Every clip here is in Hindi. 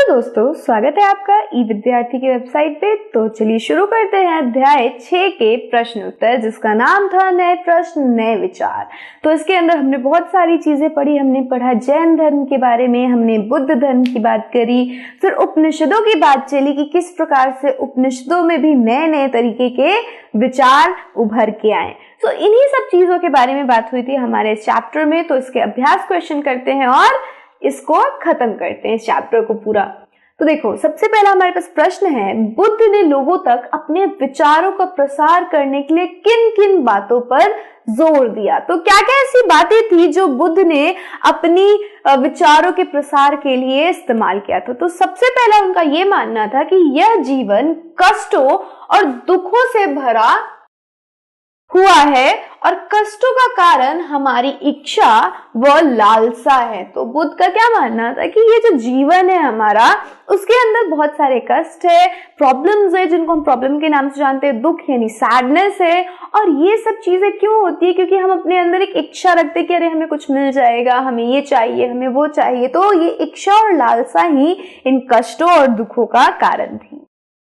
दोस्तों, स्वागत है आपका ई विद्यार्थी की वेबसाइट पे। तो चलिए शुरू करते हैं अध्याय 6 के प्रश्न उत्तर, जिसका नाम था नए प्रश्न नए विचार। तो इसके अंदर हमने बहुत सारी चीजें पढ़ी। हमने पढ़ा जैन धर्म के बारे में, हमने बुद्ध धर्म की बात करी, फिर उपनिषदों की बात चली कि किस प्रकार से उपनिषदों में भी नए नए तरीके के विचार उभर के आए। तो इन्हीं सब चीजों के बारे में बात हुई थी हमारे चैप्टर में। तो इसके अभ्यास क्वेश्चन करते हैं और इसको खत्म करते हैं इस चैप्टर को पूरा। तो देखो, सबसे पहला हमारे पास प्रश्न है, बुद्ध ने लोगों तक अपने विचारों का प्रसार करने के लिए किन किन बातों पर जोर दिया। तो क्या क्या ऐसी बातें थी जो बुद्ध ने अपनी विचारों के प्रसार के लिए इस्तेमाल किया था। तो सबसे पहला उनका ये मानना था कि यह जीवन कष्टों और दुखों से भरा हुआ है और कष्टों का कारण हमारी इच्छा व लालसा है। तो बुद्ध का क्या मानना था कि ये जो जीवन है हमारा, उसके अंदर बहुत सारे कष्ट है, प्रॉब्लम्स है, जिनको हम प्रॉब्लम के नाम से जानते हैं, दुख यानी सैडनेस है। और ये सब चीजें क्यों होती है? क्योंकि हम अपने अंदर एक इच्छा रखते हैं कि अरे हमें कुछ मिल जाएगा, हमें ये चाहिए, हमें वो चाहिए। तो ये इच्छा और लालसा ही इन कष्टों और दुखों का कारण थी।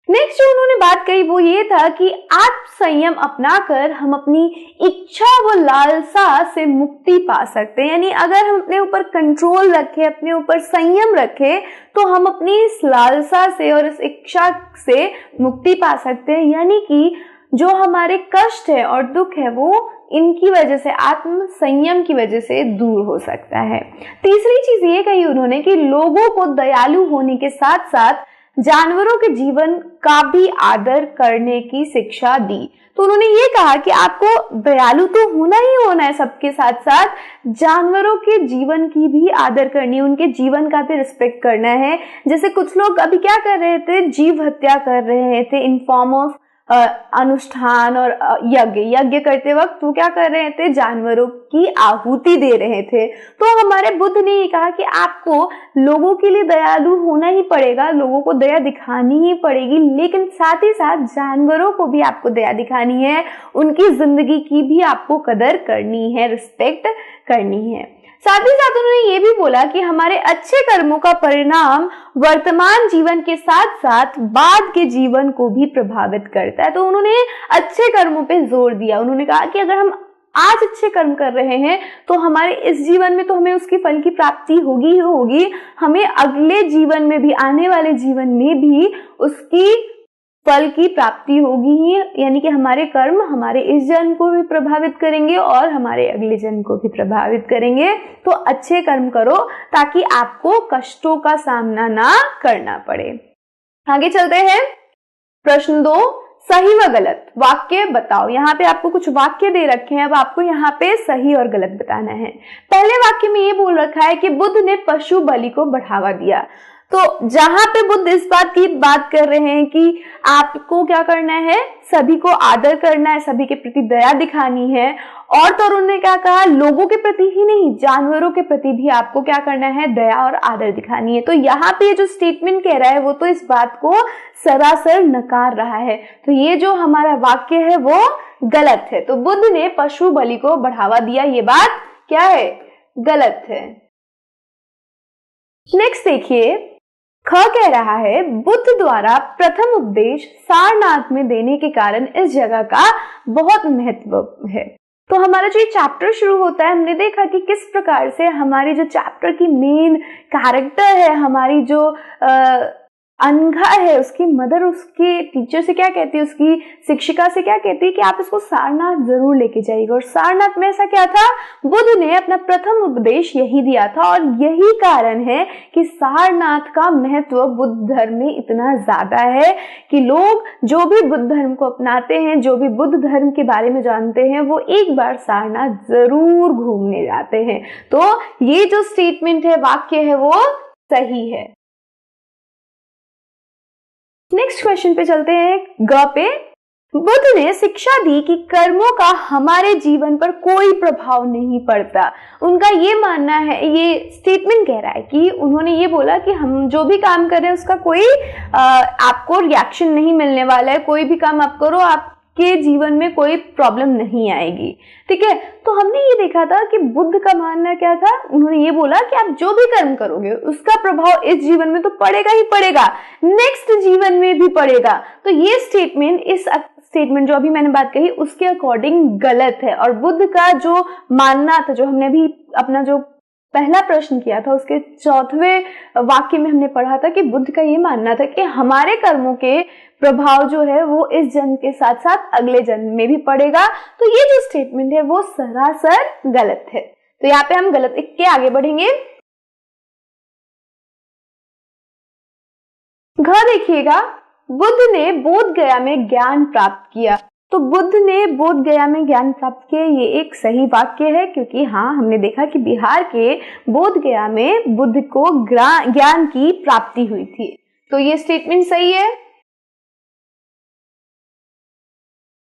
नेक्स्ट जो उन्होंने बात कही वो ये था कि आत्म संयम अपनाकर हम अपनी इच्छा व लालसा से मुक्ति पा सकते हैं। यानी अगर हम अपने ऊपर कंट्रोल रखें, अपने ऊपर संयम रखें, तो हम अपनी इस लालसा से और इस इच्छा से मुक्ति पा सकते हैं। यानी कि जो हमारे कष्ट है और दुख है वो इनकी वजह से, आत्म संयम की वजह से दूर हो सकता है। तीसरी चीज ये कही उन्होंने कि लोगों को दयालु होने के साथ साथ जानवरों के जीवन का भी आदर करने की शिक्षा दी। तो उन्होंने ये कहा कि आपको दयालु तो होना ही होना है, सबके साथ साथ जानवरों के जीवन की भी आदर करनी है, उनके जीवन का भी रिस्पेक्ट करना है। जैसे कुछ लोग अभी क्या कर रहे थे, जीव हत्या कर रहे थे इन फॉर्म ऑफ अनुष्ठान और यज्ञ करते वक्त वो क्या कर रहे थे, जानवरों की आहुति दे रहे थे। तो हमारे बुद्ध ने ये कहा कि आपको लोगों के लिए दयालु होना ही पड़ेगा, लोगों को दया दिखानी ही पड़ेगी, लेकिन साथ ही साथ जानवरों को भी आपको दया दिखानी है, उनकी जिंदगी की भी आपको कदर करनी है, रिस्पेक्ट करनी है। साथ ही साथ उन्होंने ये भी बोला कि हमारे अच्छे कर्मों का परिणाम वर्तमान जीवन के साथ साथ बाद के जीवन को भी प्रभावित करता है। तो उन्होंने अच्छे कर्मों पे जोर दिया। उन्होंने कहा कि अगर हम आज अच्छे कर्म कर रहे हैं तो हमारे इस जीवन में तो हमें उसकी फल की प्राप्ति होगी ही होगी, हमें अगले जीवन में भी, आने वाले जीवन में भी उसकी फल की प्राप्ति होगी ही। यानी कि हमारे कर्म हमारे इस जन्म को भी प्रभावित करेंगे और हमारे अगले जन्म को भी प्रभावित करेंगे। तो अच्छे कर्म करो ताकि आपको कष्टों का सामना ना करना पड़े। आगे चलते हैं। प्रश्न 2, सही व गलत वाक्य बताओ। यहाँ पे आपको कुछ वाक्य दे रखे हैं, अब आपको यहाँ पे सही और गलत बताना है। पहले वाक्य में ये बोल रखा है कि बुद्ध ने पशु बलि को बढ़ावा दिया। तो जहां पे बुद्ध इस बात की बात कर रहे हैं कि आपको क्या करना है, सभी को आदर करना है, सभी के प्रति दया दिखानी है। और तो उन्होंने क्या कहा, लोगों के प्रति ही नहीं, जानवरों के प्रति भी आपको क्या करना है, दया और आदर दिखानी है। तो यहाँ पे जो स्टेटमेंट कह रहा है वो तो इस बात को सरासर नकार रहा है। तो ये जो हमारा वाक्य है वो गलत है। तो बुद्ध ने पशु बलि को बढ़ावा दिया, ये बात क्या है, गलत है। नेक्स्ट देखिए, ख कह रहा है बुद्ध द्वारा प्रथम उपदेश सारनाथ में देने के कारण इस जगह का बहुत महत्व है। तो हमारा जो ये चैप्टर शुरू होता है, हमने देखा कि किस प्रकार से हमारी जो चैप्टर की मेन कैरेक्टर है, हमारी जो अनघा है, उसकी मदर उसके टीचर से क्या कहती है, उसकी शिक्षिका से क्या कहती है कि आप इसको सारनाथ जरूर लेके जाइएगा। और सारनाथ में ऐसा क्या था, बुद्ध ने अपना प्रथम उपदेश यही दिया था। और यही कारण है कि सारनाथ का महत्व बुद्ध धर्म में इतना ज्यादा है कि लोग जो भी बुद्ध धर्म को अपनाते हैं, जो भी बुद्ध धर्म के बारे में जानते हैं, वो एक बार सारनाथ जरूर घूमने जाते हैं। तो ये जो स्टेटमेंट है, वाक्य है, वो सही है। नेक्स्ट क्वेश्चन पे चलते हैं। ग पे, बुद्ध ने शिक्षा दी कि कर्मों का हमारे जीवन पर कोई प्रभाव नहीं पड़ता। उनका ये मानना है, ये स्टेटमेंट कह रहा है कि उन्होंने ये बोला कि हम जो भी काम कर रहे हैं उसका कोई आपको रिएक्शन नहीं मिलने वाला है। कोई भी काम आप करो, आप के जीवन में कोई प्रॉब्लम नहीं आएगी। ठीक है, तो हमने ये देखा था कि बुद्ध का मानना क्या था। उन्होंने ये बोला कि आप जो भी कर्म करोगे उसका प्रभाव इस जीवन में तो पड़ेगा ही पड़ेगा, नेक्स्ट जीवन में भी पड़ेगा। तो ये स्टेटमेंट जो अभी मैंने बात कही उसके अकॉर्डिंग गलत है। और बुद्ध का जो मानना था, जो हमने अभी अपना जो पहला प्रश्न किया था उसके चौथवें वाक्य में हमने पढ़ा था कि बुद्ध का ये मानना था कि हमारे कर्मों के प्रभाव जो है वो इस जन्म के साथ साथ अगले जन्म में भी पड़ेगा। तो ये जो स्टेटमेंट है वो सरासर गलत है। तो यहाँ पे हम गलत लिख के आगे बढ़ेंगे। घ देखिएगा, बुद्ध ने बोध गया में ज्ञान प्राप्त किया। तो बुद्ध ने बोध गया में ज्ञान प्राप्त किया, ये एक सही वाक्य है, क्योंकि हाँ हमने देखा कि बिहार के बोध गया में बुद्ध को ज्ञान की प्राप्ति हुई थी। तो ये स्टेटमेंट सही है।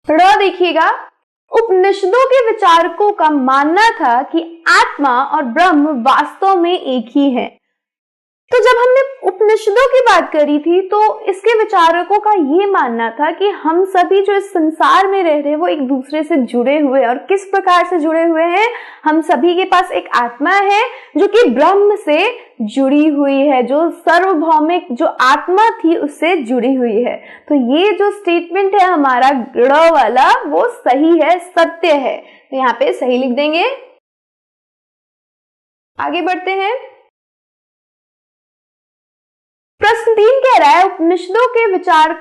र देखिएगा, उपनिषदों के विचारकों का मानना था कि आत्मा और ब्रह्म वास्तव में एक ही है। तो जब हमने उपनिषदों की बात करी थी तो इसके विचारकों का ये मानना था कि हम सभी जो इस संसार में रह रहे हैं वो एक दूसरे से जुड़े हुए, और किस प्रकार से जुड़े हुए हैं, हम सभी के पास एक आत्मा है जो कि ब्रह्म से जुड़ी हुई है, जो सार्वभौमिक जो आत्मा थी उससे जुड़ी हुई है। तो ये जो स्टेटमेंट है हमारा ड़ वाला वो सही है, सत्य है। तो यहाँ पे सही लिख देंगे। आगे बढ़ते हैं। प्रश्न 3 कह रहा है उपनिषदों के विचार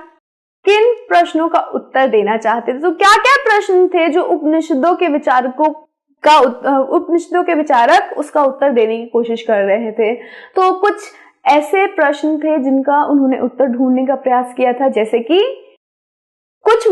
किन प्रश्नों का उत्तर देना चाहते थे। तो क्या क्या प्रश्न थे जो उपनिषदों के विचारक उसका उत्तर देने की कोशिश कर रहे थे। तो कुछ ऐसे प्रश्न थे जिनका उन्होंने उत्तर ढूंढने का प्रयास किया था, जैसे कि कुछ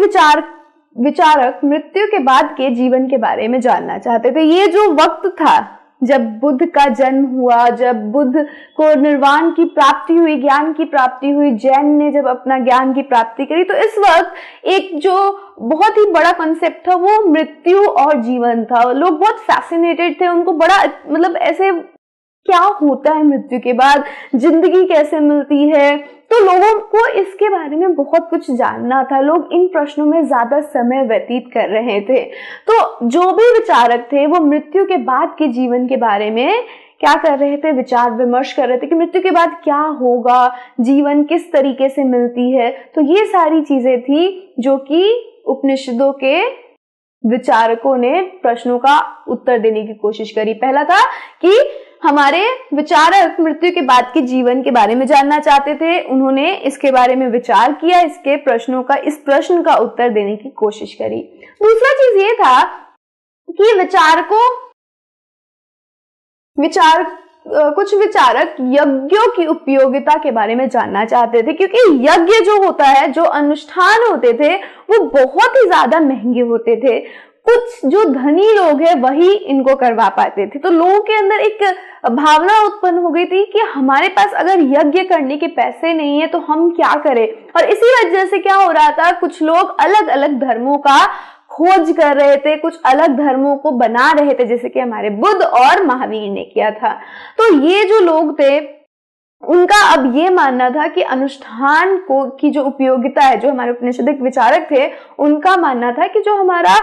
विचारक मृत्यु के बाद के जीवन के बारे में जानना चाहते थे। ये जो वक्त था जब बुद्ध का जन्म हुआ, जब बुद्ध को निर्वाण की प्राप्ति हुई, ज्ञान की प्राप्ति हुई, जैन ने जब अपना ज्ञान की प्राप्ति करी, तो इस वक्त एक जो बहुत ही बड़ा कॉन्सेप्ट था वो मृत्यु और जीवन था। लोग बहुत फैसिनेटेड थे, उनको बड़ा मतलब ऐसे क्या होता है मृत्यु के बाद, जिंदगी कैसे मिलती है, तो लोगों को इसके बारे में बहुत कुछ जानना था। लोग इन प्रश्नों में ज्यादा समय व्यतीत कर रहे थे। तो जो भी विचारक थे वो मृत्यु के बाद के जीवन के बारे में क्या कर रहे थे, विचार विमर्श कर रहे थे कि मृत्यु के बाद क्या होगा, जीवन किस तरीके से मिलती है। तो ये सारी चीजें थी जो कि उपनिषदों के विचारकों ने प्रश्नों का उत्तर देने की कोशिश करी। पहला था कि हमारे विचारक मृत्यु के बाद के जीवन के बारे में जानना चाहते थे, उन्होंने इसके बारे में विचार किया, इस प्रश्न का उत्तर देने की कोशिश करी। दूसरा चीज ये था कि कुछ विचारक यज्ञों की उपयोगिता के बारे में जानना चाहते थे, क्योंकि यज्ञ जो होता है, जो अनुष्ठान होते थे वो बहुत ही ज्यादा महंगे होते थे। कुछ जो धनी लोग हैं वही इनको करवा पाते थे। तो लोगों के अंदर एक भावना उत्पन्न हो गई थी कि हमारे पास अगर यज्ञ करने के पैसे नहीं है तो हम क्या करें। और इसी वजह से क्या हो रहा था, कुछ लोग अलग अलग धर्मों का खोज कर रहे थे, कुछ अलग धर्मों को बना रहे थे, जैसे कि हमारे बुद्ध और महावीर ने किया था। तो ये जो लोग थे उनका अब ये मानना था कि अनुष्ठान की जो उपयोगिता है, जो हमारे उपनिषदिक विचारक थे उनका मानना था कि जो हमारा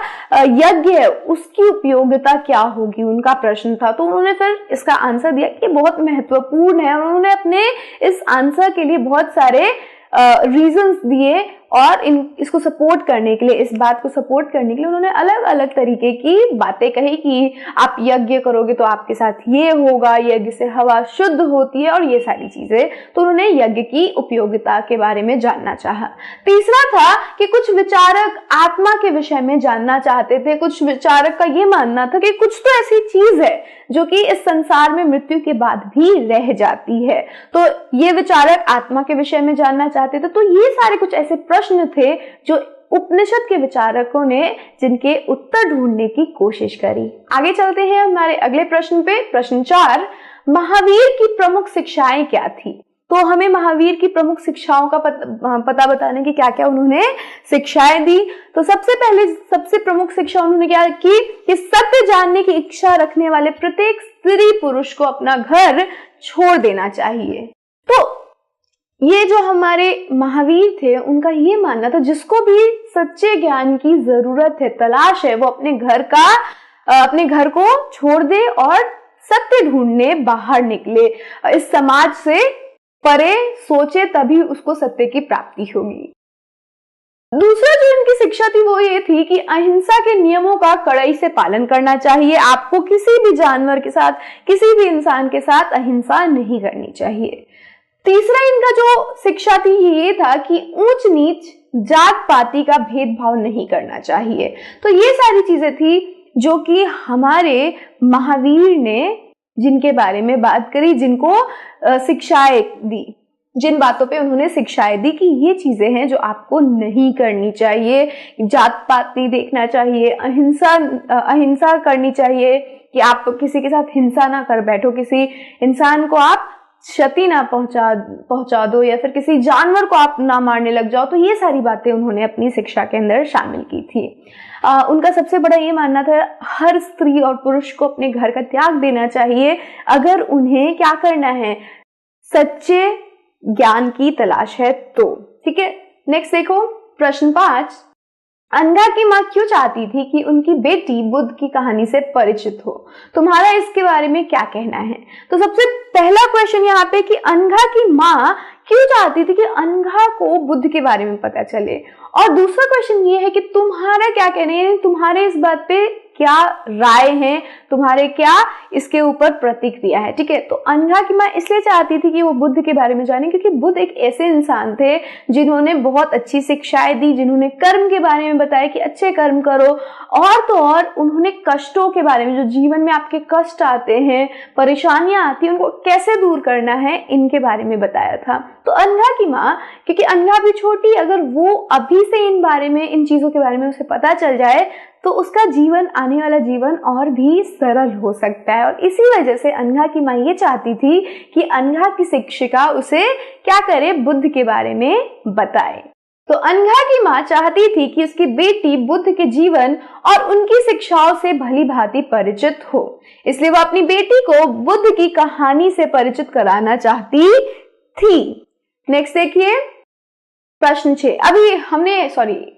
यज्ञ है उसकी उपयोगिता क्या होगी, उनका प्रश्न था। तो उन्होंने फिर इसका आंसर दिया कि बहुत महत्वपूर्ण है। उन्होंने अपने इस आंसर के लिए बहुत सारे रीजंस दिए और इसको सपोर्ट करने के लिए, इस बात को सपोर्ट करने के लिए उन्होंने अलग अलग तरीके की बातें कही कि आप यज्ञ करोगे तो आपके साथ ये होगा, यज्ञ से हवा शुद्ध होती है और ये सारी चीजें। तो उन्होंने यज्ञ की उपयोगिता के बारे में जानना चाहा। तीसरा था कि कुछ विचारक आत्मा के विषय में जानना चाहते थे। कुछ विचारक का ये मानना था कि कुछ तो ऐसी चीज है जो कि इस संसार में मृत्यु के बाद भी रह जाती है। तो ये विचारक आत्मा के विषय में जानना चाहते थे। तो ये सारे कुछ ऐसे प्रश्न थे जो उपनिषद के विचारकों ने जिनके उत्तर ढूंढने की कोशिश करी। आगे चलते हैं हमारे अगले प्रश्न पे। प्रश्न 4, महावीर की प्रमुख शिक्षाएं क्या थी। तो हमें महावीर की प्रमुख शिक्षाओं का पता बताने की क्या क्या उन्होंने शिक्षाएं दी। तो सबसे प्रमुख शिक्षा उन्होंने क्या की कि सत्य जानने की इच्छा रखने वाले प्रत्येक स्त्री पुरुष को अपना घर छोड़ देना चाहिए। तो ये जो हमारे महावीर थे उनका ये मानना था जिसको भी सच्चे ज्ञान की जरूरत है, तलाश है, वो अपने घर को छोड़ दे और सत्य ढूंढने बाहर निकले, इस समाज से परे सोचे, तभी उसको सत्य की प्राप्ति होगी। दूसरा जो इनकी शिक्षा थी वो ये थी कि अहिंसा के नियमों का कड़ाई से पालन करना चाहिए। आपको किसी भी जानवर के साथ, किसी भी इंसान के साथ अहिंसा नहीं करनी चाहिए। तीसरा इनका जो शिक्षा थी ये था कि ऊंच नीच, जात पाती का भेदभाव नहीं करना चाहिए। तो ये सारी चीजें थी जो कि हमारे महावीर ने जिनके बारे में बात करी, जिनको शिक्षाएं दी, जिन बातों पे उन्होंने शिक्षाएं दी कि ये चीजें हैं जो आपको नहीं करनी चाहिए। जात पात नहीं देखना चाहिए, अहिंसा करनी चाहिए कि आप किसी के साथ हिंसा ना कर बैठो, किसी इंसान को आप क्षति ना पहुंचा दो, या फिर किसी जानवर को आप ना मारने लग जाओ। तो ये सारी बातें उन्होंने अपनी शिक्षा के अंदर शामिल की थी। उनका सबसे बड़ा ये मानना था हर स्त्री और पुरुष को अपने घर का त्याग देना चाहिए अगर उन्हें क्या करना है, सच्चे ज्ञान की तलाश है तो। ठीक है, नेक्स्ट देखो प्रश्न 5। अनघा की माँ क्यों चाहती थी कि उनकी बेटी बुद्ध की कहानी से परिचित हो? तुम्हारा इसके बारे में क्या कहना है? तो सबसे पहला क्वेश्चन यहाँ पे कि अनघा की माँ क्यों चाहती थी कि अनघा को बुद्ध के बारे में पता चले, और दूसरा क्वेश्चन ये है कि तुम्हारा क्या कहना है, तुम्हारे इस बात पे क्या राय है, तुम्हारे क्या इसके ऊपर प्रतिक्रिया है। ठीक है, तो अनघा की माँ इसलिए चाहती थी कि वो बुद्ध के बारे में जाने क्योंकि बुद्ध एक ऐसे इंसान थे जिन्होंने बहुत अच्छी शिक्षाएं दी, जिन्होंने कर्म के बारे में बताया कि अच्छे कर्म करो, और तो और उन्होंने कष्टों के बारे में, जो जीवन में आपके कष्ट आते हैं, परेशानियां आती हैं, उनको कैसे दूर करना है, इनके बारे में बताया था। तो अनघा की माँ, क्योंकि अनघा भी छोटी, अगर वो अभी से इन बारे में, इन चीजों के बारे में उसे पता चल जाए तो उसका जीवन, आने वाला जीवन और भी सरल हो सकता है। और इसी वजह से अनघा की माँ ये चाहती थी कि अनघा की शिक्षिका उसे क्या करे, बुद्ध के बारे में बताए। तो अनघा की माँ चाहती थी कि उसकी बेटी बुद्ध के जीवन और उनकी शिक्षाओं से भली भांति परिचित हो, इसलिए वो अपनी बेटी को बुद्ध की कहानी से परिचित कराना चाहती थी। नेक्स्ट देखिए प्रश्न 6।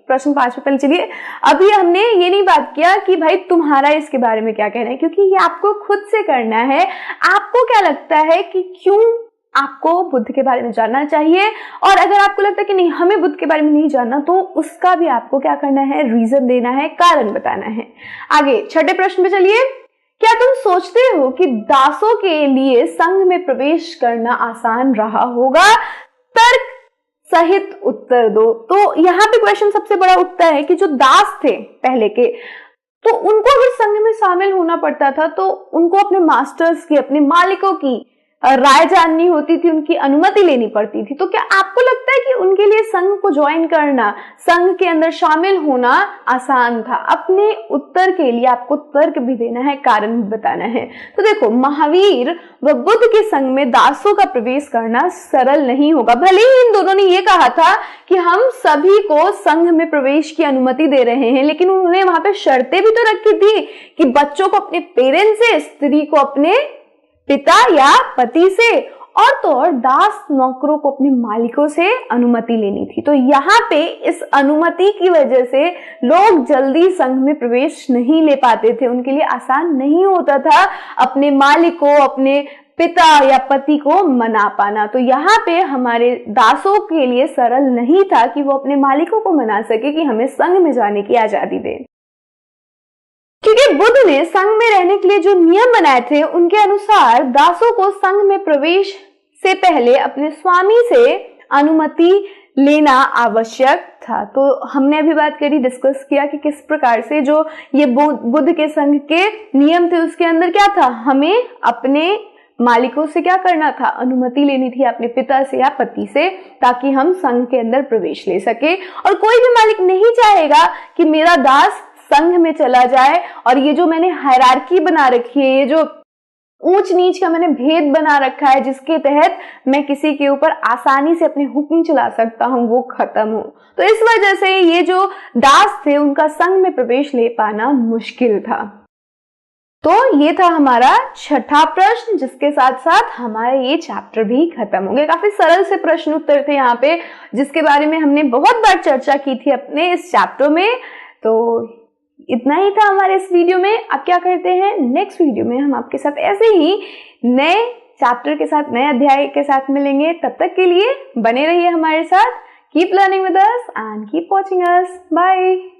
प्रश्न 5 पे पहले चलिए। अभी हमने ये नहीं बात किया कि भाई तुम्हारा इसके बारे में क्या कहना है, क्योंकि ये आपको खुद से करना है। आपको क्या लगता है कि क्यों आपको बुद्ध के बारे में जानना चाहिए, और अगर आपको लगता है कि नहीं हमें बुद्ध के बारे में नहीं जानना, तो उसका भी आपको क्या करना है, रीजन देना है, कारण बताना है। आगे छठे प्रश्न पे चलिए। क्या तुम सोचते हो कि दासों के लिए संघ में प्रवेश करना आसान रहा होगा? तर्क सहित उत्तर दो। तो यहाँ पे क्वेश्चन सबसे बड़ा उठता है कि जो दास थे पहले के, तो उनको अगर संघ में शामिल होना पड़ता था तो उनको अपने मास्टर्स की, अपने मालिकों की राय जाननी होती थी, उनकी अनुमति लेनी पड़ती थी। तो क्या आपको लगता है कि उनके लिए संघ को ज्वाइन करना, संघ के अंदर शामिल होना आसान था? अपने उत्तर के लिए आपको तर्क भी देना है, कारण भी बताना है। तो देखो, महावीर व बुद्ध के संघ में दासों का प्रवेश करना सरल नहीं होगा। भले ही इन दोनों ने ये कहा था कि हम सभी को संघ में प्रवेश की अनुमति दे रहे हैं, लेकिन उन्होंने वहां पे शर्तें भी तो रखी थी कि बच्चों को अपने पेरेंट्स से, स्त्री को अपने पिता या पति से, और तो और दास नौकरों को अपने मालिकों से अनुमति लेनी थी। तो यहाँ पे इस अनुमति की वजह से लोग जल्दी संघ में प्रवेश नहीं ले पाते थे, उनके लिए आसान नहीं होता था अपने मालिक को, अपने पिता या पति को मना पाना। तो यहाँ पे हमारे दासों के लिए सरल नहीं था कि वो अपने मालिकों को मना सके कि हमें संघ में जाने की आजादी दे, क्योंकि बुद्ध ने संघ में रहने के लिए जो नियम बनाए थे उनके अनुसार दासों को संघ में प्रवेश से पहले अपने स्वामी से अनुमति लेना आवश्यक था। तो हमने अभी बात करी, डिस्कस किया कि किस प्रकार से जो ये बुद्ध के संघ के नियम थे उसके अंदर क्या था, हमें अपने मालिकों से क्या करना था, अनुमति लेनी थी, अपने पिता से या पति से, ताकि हम संघ के अंदर प्रवेश ले सके। और कोई भी मालिक नहीं चाहेगा कि मेरा दास संघ में चला जाए, और ये जो मैंने हायरार्की बना रखी है, ये जो ऊंच नीच का मैंने भेद बना रखा है जिसके तहत मैं किसी के ऊपर आसानी से अपने हुक्म चला सकता हूं, वो खत्म हो। तो इस वजह से ये जो दास थे उनका संघ में प्रवेश ले पाना मुश्किल था। तो ये था हमारा छठा प्रश्न, जिसके साथ साथ हमारा ये चैप्टर भी खत्म हो गया। काफी सरल से प्रश्न उत्तर थे यहाँ पे, जिसके बारे में हमने बहुत बार चर्चा की थी अपने इस चैप्टर में। तो इतना ही था हमारे इस वीडियो में। अब क्या करते हैं, नेक्स्ट वीडियो में हम आपके साथ ऐसे ही नए चैप्टर के साथ, नए अध्याय के साथ मिलेंगे। तब तक के लिए बने रहिए हमारे साथ। Keep learning with us and keep watching us. Bye.